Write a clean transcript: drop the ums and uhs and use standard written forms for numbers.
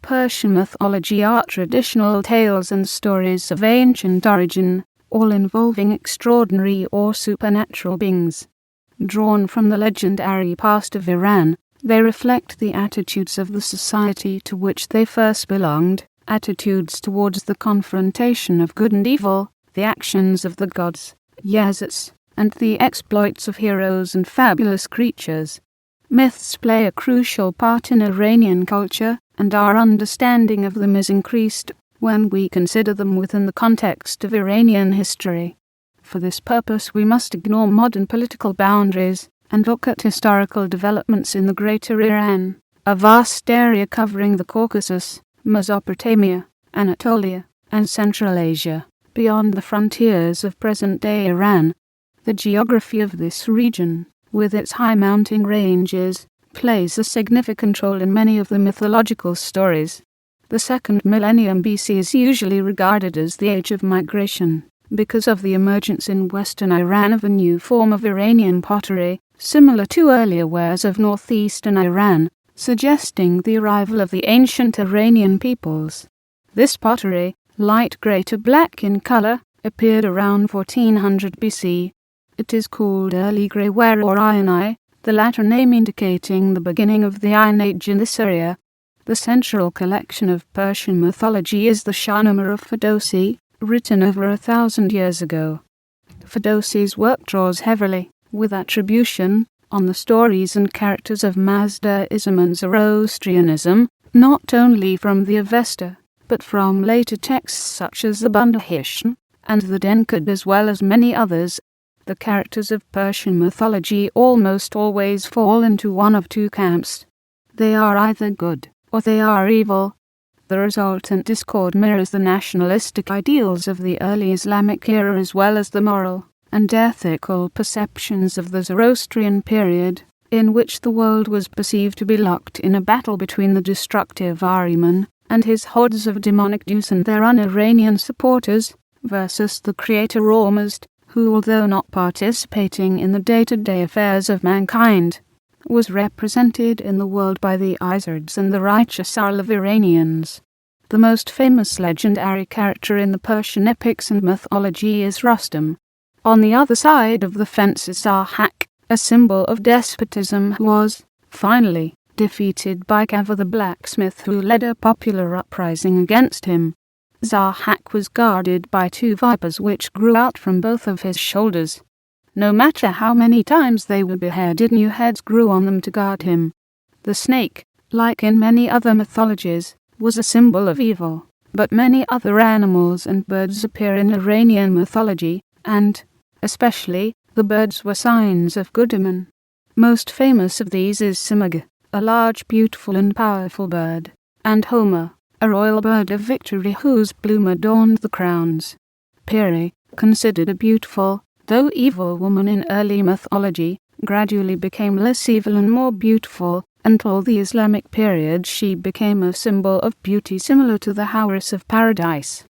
Persian mythology are traditional tales and stories of ancient origin, all involving extraordinary or supernatural beings. Drawn from the legendary past of Iran, they reflect the attitudes of the society to which they first belonged, attitudes towards the confrontation of good and evil, the actions of the gods, yazats, and the exploits of heroes and fabulous creatures. Myths play a crucial part in Iranian culture, and our understanding of them is increased when we consider them within the context of Iranian history. For this purpose we must ignore modern political boundaries and look at historical developments in the Greater Iran, a vast area covering the Caucasus, Mesopotamia, Anatolia, and Central Asia, beyond the frontiers of present-day Iran. The geography of this region, with its high mountain ranges, plays a significant role in many of the mythological stories. The second millennium BC is usually regarded as the age of migration, because of the emergence in western Iran of a new form of Iranian pottery, similar to earlier wares of northeastern Iran, suggesting the arrival of the ancient Iranian peoples. This pottery, light grey to black in color, appeared around 1400 BC. It is called Early Grey Ware or Iron Eye, the latter name indicating the beginning of the Iron Age in this area. The central collection of Persian mythology is the Shahnameh of Ferdowsi, written over 1,000 years ago. Ferdowsi's work draws heavily, with attribution, on the stories and characters of Mazdaism and Zoroastrianism, not only from the Avesta, but from later texts such as the Bundahishan and the Denkard as well as many others. The characters of Persian mythology almost always fall into one of two camps. They are either good, or they are evil. The resultant discord mirrors the nationalistic ideals of the early Islamic era as well as the moral and ethical perceptions of the Zoroastrian period, in which the world was perceived to be locked in a battle between the destructive Ahriman and his hordes of demonic Jews and their un-Iranian supporters, versus the creator Ormuzd, who, although not participating in the day-to-day affairs of mankind, was represented in the world by the Izards and the righteous Iranians. The most famous legendary character in the Persian epics and mythology is Rustam. On the other side of the fence is Zahak, a symbol of despotism who was, finally, defeated by Kava the blacksmith who led a popular uprising against him. Zahak was guarded by two vipers which grew out from both of his shoulders. No matter how many times they were beheaded, new heads grew on them to guard him. The snake, like in many other mythologies, was a symbol of evil, but many other animals and birds appear in Iranian mythology, and, especially, the birds were signs of good omen. Most famous of these is Simag, a large, beautiful and powerful bird, and Homer, a royal bird of victory whose plume adorned the crowns. Peri, considered a beautiful, though evil woman in early mythology, gradually became less evil and more beautiful, until the Islamic period she became a symbol of beauty similar to the Houris of paradise.